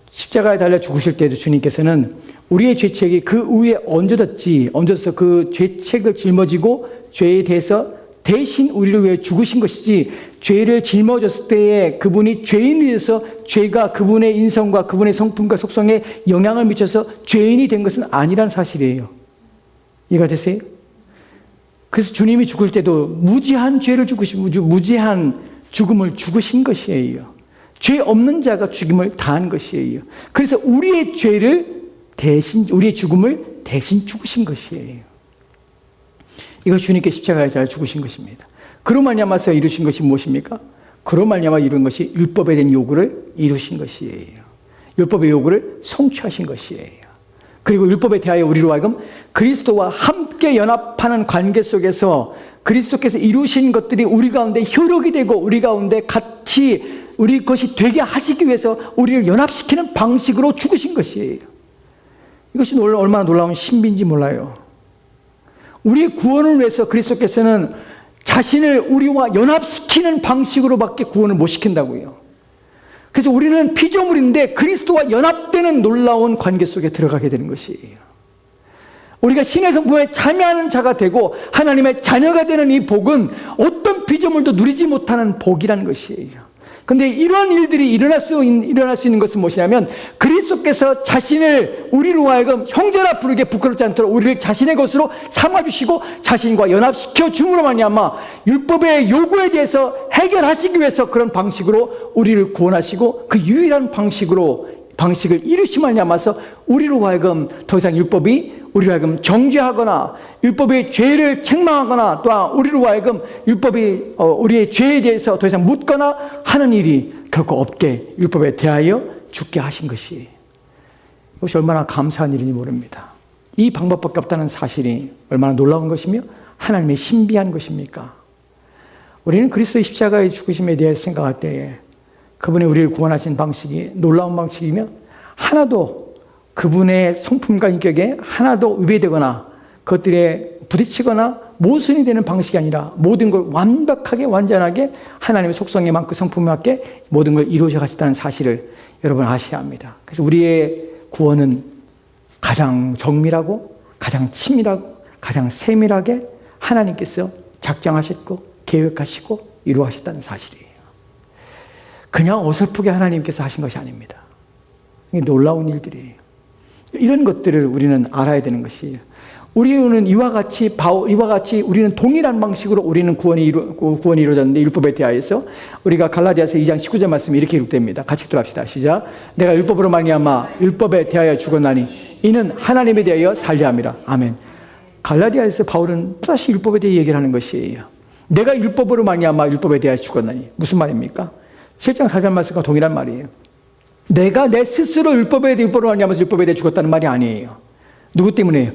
십자가에 달려 죽으실 때도 주님께서는 우리의 죄책이 그 위에 얹어서 그 죄책을 짊어지고 죄에 대해서 대신 우리를 위해 죽으신 것이지, 죄를 짊어졌을 때에 그분이 죄인이 돼서 죄가 그분의 인성과 그분의 성품과 속성에 영향을 미쳐서 죄인이 된 것은 아니란 사실이에요. 이해가 되세요? 그래서 주님이 죽을 때도 무지한 죽음을 죽으신 것이에요. 죄 없는 자가 죽임을 당한 것이에요. 그래서 우리의 죽음을 대신 죽으신 것이에요. 이거 주님께 십자가에 잘 죽으신 것입니다. 그로 말미암아서 이루신 것이 무엇입니까? 그로 말미암아 이룬 것이 율법에 대한 요구를 이루신 것이에요. 율법의 요구를 성취하신 것이에요. 그리고 율법에 대하여 우리로 하여금 그리스도와 함께 연합하는 관계 속에서 그리스도께서 이루신 것들이 우리 가운데 효력이 되고 우리 가운데 같이 우리 것이 되게 하시기 위해서 우리를 연합시키는 방식으로 죽으신 것이에요. 이것이 얼마나 놀라운 신비인지 몰라요. 우리의 구원을 위해서 그리스도께서는 자신을 우리와 연합시키는 방식으로밖에 구원을 못 시킨다고요. 그래서 우리는 피조물인데 그리스도와 연합되는 놀라운 관계 속에 들어가게 되는 것이에요. 우리가 신의 성품에 참여하는 자가 되고 하나님의 자녀가 되는 이 복은 어떤 피조물도 누리지 못하는 복이라는 것이에요. 그런데 이런 일들이 일어날 수 있는 것은 무엇이냐면, 그리스도께서 자신을 우리로 하여금 형제라 부르게 부끄럽지 않도록 우리를 자신의 것으로 삼아주시고 자신과 연합시켜 줌으로 말미암아 율법의 요구에 대해서 해결하시기 위해서 그런 방식으로 우리를 구원하시고, 그 유일한 방식을 이루심을 말미암아서 우리로 하여금 더 이상 율법이 우리로 하여금 정죄하거나 율법의 죄를 책망하거나 또한 우리로 하여금 율법이 우리의 죄에 대해서 더 이상 묻거나 하는 일이 결코 없게 율법에 대하여 죽게 하신 것이, 이것이 얼마나 감사한 일인지 모릅니다. 이 방법밖에 없다는 사실이 얼마나 놀라운 것이며 하나님의 신비한 것입니까? 우리는 그리스도의 십자가의 죽으심에 대해 생각할 때에 그분이 우리를 구원하신 방식이 놀라운 방식이며 하나도 그분의 성품과 인격에 하나도 위배되거나 그것들에 부딪히거나 모순이 되는 방식이 아니라 모든 걸 완벽하게 완전하게 하나님의 속성에 맞고 성품에 맞게 모든 걸 이루어져 가셨다는 사실을 여러분 아셔야 합니다. 그래서 우리의 구원은 가장 정밀하고 가장 치밀하고 가장 세밀하게 하나님께서 작정하셨고 계획하시고 이루어하셨다는 사실이에요. 그냥 어설프게 하나님께서 하신 것이 아닙니다. 이게 놀라운 일들이에요. 이런 것들을 우리는 알아야 되는 것이에요. 우리는 이와 같이 우리는 동일한 방식으로 우리는 구원이 이루어졌는데 율법에 대하여서 우리가 갈라디아서 2장 19절 말씀이 이렇게 기록됩니다. 같이 들어갑시다. 시작. 내가 율법으로 말미암아 율법에 대하여 죽었나니 이는 하나님에 대하여 살려 함이라. 아멘. 갈라디아에서 바울은 또다시 율법에 대해 얘기를 하는 것이에요. 내가 율법으로 말미암아 율법에 대하여 죽었나니 무슨 말입니까? 7장 4절 말씀과 동일한 말이에요. 내가 내 스스로 율법으로 말미암아서 율법에 대해 죽었다는 말이 아니에요. 누구 때문에요?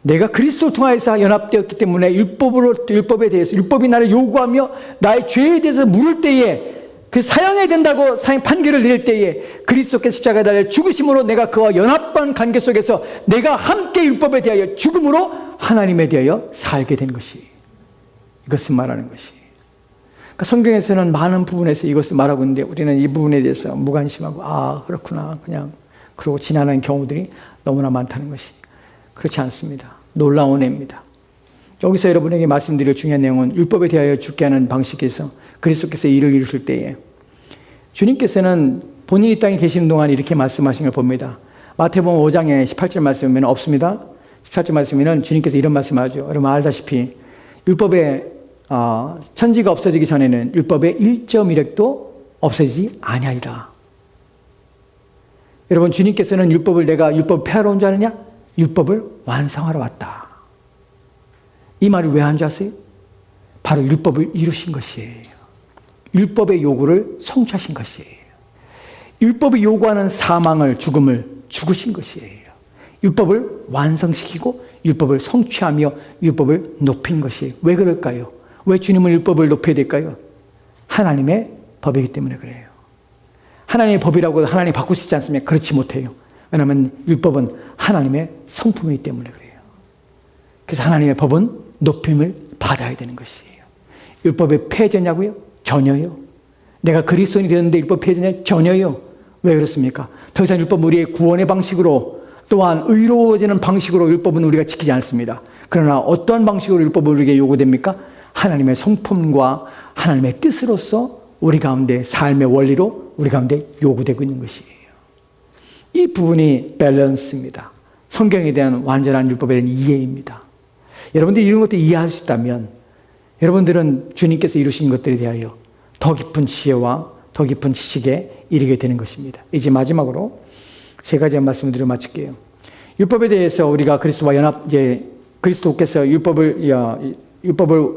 내가 그리스도를 통하여서 연합되었기 때문에 율법에 대해서 율법이 나를 요구하며 나의 죄에 대해서 물을 때에 그 사형해야 된다고 판결을 내릴 때에 그리스도께서 십자가에 달려 죽으심으로 내가 그와 연합한 관계 속에서 내가 함께 율법에 대하여 죽음으로 하나님에 대하여 살게 된 것이, 이것을 말하는 것이. 그러니까 성경에서는 많은 부분에서 이것을 말하고 있는데 우리는 이 부분에 대해서 무관심하고 아 그렇구나 그냥 그러고 지나가는 경우들이 너무나 많다는 것이, 그렇지 않습니다. 놀라운 애입니다. 여기서 여러분에게 말씀드릴 중요한 내용은 율법에 대하여 죽게 하는 방식에서 그리스도께서 일을 이루실 때에 주님께서는 본인이 땅에 계시는 동안 이렇게 말씀하신 걸 봅니다. 마태복음 5장에 18절 말씀이면 없습니다. 18절 말씀에는 주님께서 이런 말씀하죠. 여러분 알다시피 율법의 천지가 없어지기 전에는 율법의 1.1획도 없어지지 아니하리라. 여러분 주님께서는 내가 율법을 폐하러 온 줄 아느냐? 율법을 완성하러 왔다. 이 말을 왜 한 줄 아세요? 바로 율법을 이루신 것이에요. 율법의 요구를 성취하신 것이에요. 율법이 요구하는 사망을, 죽음을 죽으신 것이에요. 율법을 완성시키고 율법을 성취하며 율법을 높인 것이에요. 왜 그럴까요? 왜 주님은 율법을 높여야 될까요? 하나님의 법이기 때문에 그래요. 하나님의 법이라고 하나님이 바꿀 수 있지 않습니까? 그렇지 못해요. 왜냐하면 율법은 하나님의 성품이기 때문에 그래요. 그래서 하나님의 법은 높임을 받아야 되는 것이에요. 율법에 폐해졌냐고요? 전혀요. 내가 그리스도인이 되었는데 율법 폐해졌냐? 전혀요. 왜 그렇습니까? 더 이상 율법은 우리의 구원의 방식으로 또한 의로워지는 방식으로 율법은 우리가 지키지 않습니다. 그러나 어떤 방식으로 율법은 우리에게 요구됩니까? 하나님의 성품과 하나님의 뜻으로서 우리 가운데 삶의 원리로 우리 가운데 요구되고 있는 것이에요. 이 부분이 밸런스입니다. 성경에 대한 완전한 율법에 대한 이해입니다. 여러분들이 이런 것들 이해할 수 있다면 여러분들은 주님께서 이루신 것들에 대하여 더 깊은 지혜와 더 깊은 지식에 이르게 되는 것입니다. 이제 마지막으로 세 가지 말씀을 드려 마칠게요. 율법에 대해서 우리가 그리스도와 그리스도께서 율법을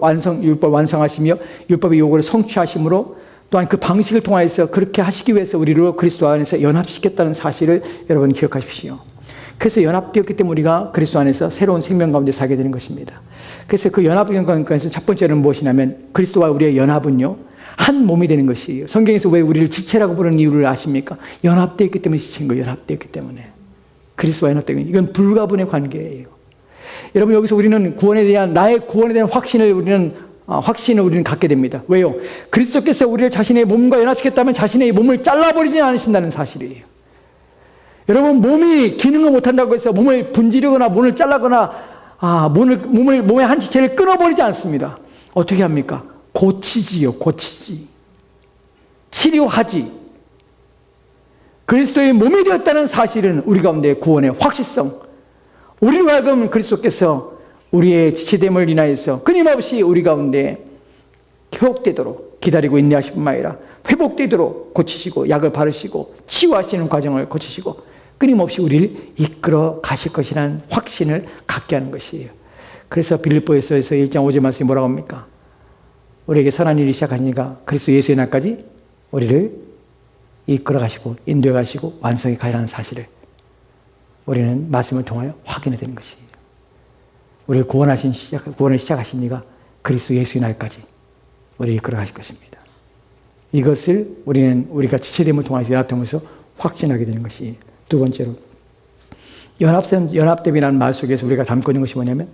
완성하시며 율법의 요구를 성취하심으로 또한 그 방식을 통하여서 그렇게 하시기 위해서 우리를 그리스도 안에서 연합시켰다는 사실을 여러분 기억하십시오. 그래서 연합되었기 때문에 우리가 그리스도 안에서 새로운 생명 가운데 살게 되는 것입니다. 그래서 그 연합의 관계에서 첫 번째는 무엇이냐면 그리스도와 우리의 연합은요 한 몸이 되는 것이에요. 성경에서 왜 우리를 지체라고 부르는 이유를 아십니까? 연합되었기 때문에 지체인 거예요. 연합되었기 때문에. 그리스도와 연합되기 때문에. 이건 불가분의 관계예요. 여러분 여기서 우리는 나의 구원에 대한 확신을 우리는 갖게 됩니다. 왜요? 그리스도께서 우리를 자신의 몸과 연합시켰다면 자신의 몸을 잘라버리지 않으신다는 사실이에요. 여러분 몸이 기능을 못한다고 해서 몸을 분지르거나 몸을 잘라거나 몸의 한 지체를 끊어버리지 않습니다. 어떻게 합니까? 고치지요. 고치지. 치료하지. 그리스도의 몸이 되었다는 사실은 우리 가운데 구원의 확실성, 우리로 하여금 그리스도께서 우리의 지체됨을 인하여서 끊임없이 우리 가운데 회복되도록 기다리고 인내하실 뿐만 아니라 회복되도록 고치시고 약을 바르시고 치유하시는 과정을 거치시고 끊임없이 우리를 이끌어 가실 것이라는 확신을 갖게 하는 것이에요. 그래서 빌립보에서 1장 5절 말씀이 뭐라고 합니까? 우리에게 선한 일이 시작하시니까 그리스도 예수의 날까지 우리를 이끌어 가시고 인도해 가시고 완성해 가라는 사실을 우리는 말씀을 통하여 확인해야 되는 것이에요. 우리를 구원을 시작하신 이가 그리스도 예수의 날까지 우리를 이끌어 가실 것입니다. 이것을 우리가 지체됨을 통해서 연합되면서 확신하게 되는 것이 두 번째로 연합됨이라는 말 속에서 우리가 담고 있는 것이 뭐냐면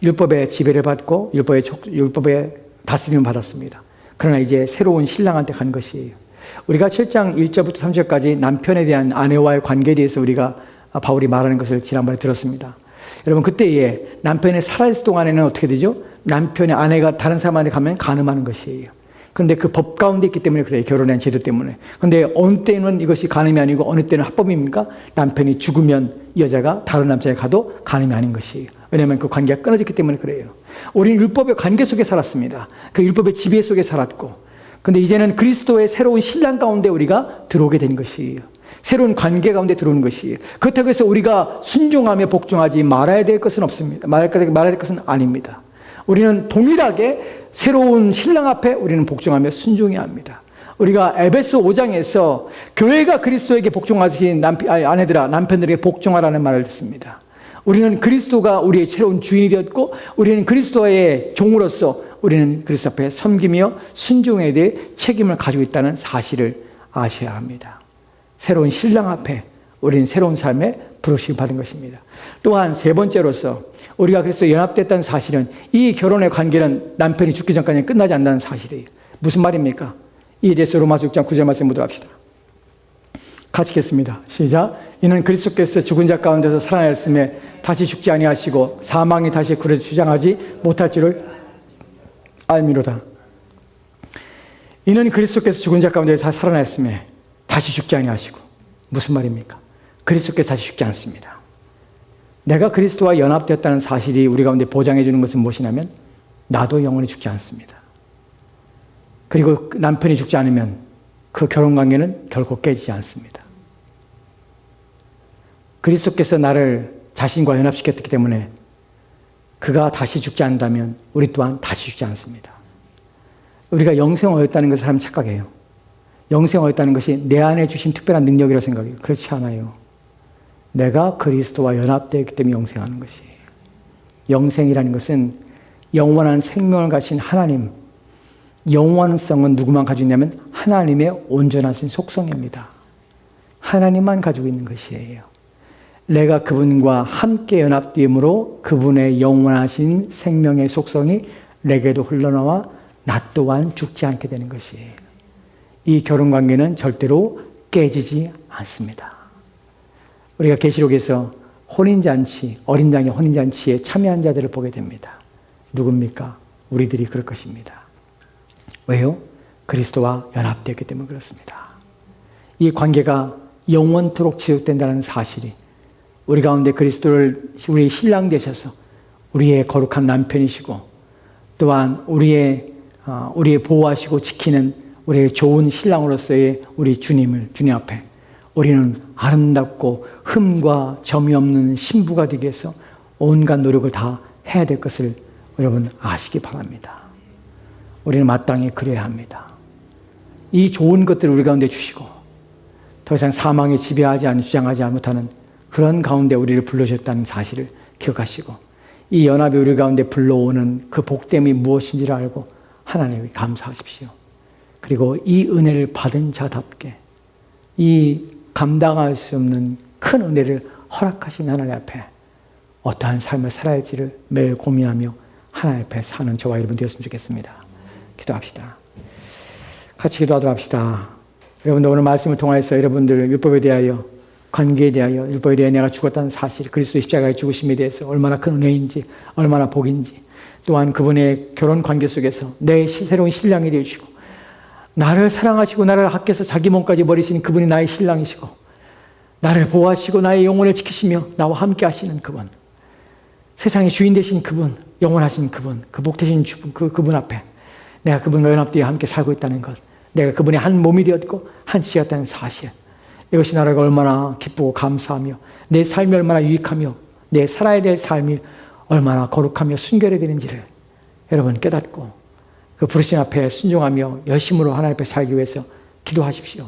율법의 지배를 받고 율법의 다스림을 받았습니다. 그러나 이제 새로운 신랑한테 간 것이에요. 우리가 7장 1절부터 3절까지 남편에 대한 아내와의 관계에 대해서 우리가 바울이 말하는 것을 지난번에 들었습니다. 여러분 그때에 남편이 살아있을 동안에는 어떻게 되죠? 남편의 아내가 다른 사람한테 가면 간음하는 것이에요. 그런데 그 법 가운데 있기 때문에 그래요. 결혼한 제도 때문에. 그런데 어느 때는 이것이 간음이 아니고 어느 때는 합법입니까? 남편이 죽으면 이 여자가 다른 남자에 가도 간음이 아닌 것이에요. 왜냐하면 그 관계가 끊어졌기 때문에 그래요. 우리는 율법의 관계 속에 살았습니다. 그 율법의 지배 속에 살았고 그런데 이제는 그리스도의 새로운 신랑 가운데 우리가 들어오게 된 것이에요. 새로운 관계 가운데 들어오는 것이에요. 그렇다고 해서 우리가 순종하며 복종하지 말아야 될 것은 없습니다. 말아야 될 것은 아닙니다. 우리는 동일하게 새로운 신랑 앞에 우리는 복종하며 순종해야 합니다. 우리가 에베소 5장에서 교회가 그리스도에게 복종하듯이 아내들아 남편들에게 복종하라는 말을 듣습니다. 우리는 그리스도가 우리의 새로운 주인이 되었고 우리는 그리스도의 종으로서 우리는 그리스도 앞에 섬기며 순종에 대해 책임을 가지고 있다는 사실을 아셔야 합니다. 새로운 신랑 앞에 우리는 새로운 삶에 부르심을 받은 것입니다. 또한 세 번째로서 우리가 그래서 연합됐다는 사실은 이 결혼의 관계는 남편이 죽기 전까지 끝나지 않는다는 사실이에요. 무슨 말입니까? 이에 대해서 로마서 6장 9절 말씀 보도록 합시다. 같이 읽겠습니다. 시작. 이는 그리스도께서 죽은 자 가운데서 살아났음에 다시 죽지 아니하시고 사망이 다시 그를 주장하지 못할 줄을 알미로다. 이는 그리스도께서 죽은 자 가운데서 살아났음에 다시 죽지 아니하시고 무슨 말입니까? 그리스도께서 다시 죽지 않습니다. 내가 그리스도와 연합되었다는 사실이 우리 가운데 보장해 주는 것은 무엇이냐면 나도 영원히 죽지 않습니다. 그리고 남편이 죽지 않으면 그 결혼관계는 결코 깨지지 않습니다. 그리스도께서 나를 자신과 연합시켰기 때문에 그가 다시 죽지 않는다면 우리 또한 다시 죽지 않습니다. 우리가 영생을 얻었다는 것을 사람이 착각해요. 영생을 얻었다는 것이 내 안에 주신 특별한 능력이라고 생각해요. 그렇지 않아요. 내가 그리스도와 연합되었기 때문에 영생하는 것이에요. 영생이라는 것은 영원한 생명을 가진 하나님, 영원성은 누구만 가지고 있냐면 하나님의 온전하신 속성입니다. 하나님만 가지고 있는 것이에요. 내가 그분과 함께 연합됨으로 그분의 영원하신 생명의 속성이 내게도 흘러나와 나 또한 죽지 않게 되는 것이에요. 이 결혼관계는 절대로 깨지지 않습니다. 우리가 계시록에서 혼인잔치, 어린 양의 혼인잔치에 참여한 자들을 보게 됩니다. 누굽니까? 우리들이 그럴 것입니다. 왜요? 그리스도와 연합되었기 때문에 그렇습니다. 이 관계가 영원토록 지속된다는 사실이 우리 가운데 그리스도를 우리의 신랑 되셔서 우리의 거룩한 남편이시고 또한 우리의 보호하시고 지키는 우리의 좋은 신랑으로서의 우리 주님 앞에 우리는 아름답고 흠과 점이 없는 신부가 되기 위해서 온갖 노력을 다 해야 될 것을 여러분 아시기 바랍니다. 우리는 마땅히 그래야 합니다. 이 좋은 것들을 우리 가운데 주시고 더 이상 사망에 주장하지 못하는 그런 가운데 우리를 불러주셨다는 사실을 기억하시고 이 연합이 우리 가운데 불러오는 그 복됨이 무엇인지를 알고 하나님께 감사하십시오. 그리고 이 은혜를 받은 자답게 이 감당할 수 없는 큰 은혜를 허락하신 하나님 앞에 어떠한 삶을 살아야 할지를 매일 고민하며 하나님 앞에 사는 저와 여러분 되었으면 좋겠습니다. 기도합시다. 같이 기도하도록 합시다. 여러분들 오늘 말씀을 통해서 여러분들 율법에 대하여 관계에 대하여 율법에 대해 내가 죽었다는 사실, 그리스도의 십자가의 죽으심에 대해서 얼마나 큰 은혜인지 얼마나 복인지 또한 그분의 결혼 관계 속에서 내 새로운 신랑이 되어주시고 나를 사랑하시고 나를 아껴서 자기 몸까지 버리신 그분이 나의 신랑이시고 나를 보호하시고 나의 영혼을 지키시며 나와 함께 하시는 그분, 세상의 주인 되신 그분, 영원하신 그분, 그 복되신 그분 앞에 내가 그분과 연합되어 함께 살고 있다는 것, 내가 그분의 한 몸이 되었고 한 씨였다는 사실, 이것이 나를 얼마나 기쁘고 감사하며 내 삶이 얼마나 유익하며 내 살아야 될 삶이 얼마나 거룩하며 순결해야 되는지를 여러분 깨닫고 그 부르심 앞에 순종하며 열심으로 하나님 앞에 살기 위해서 기도하십시오.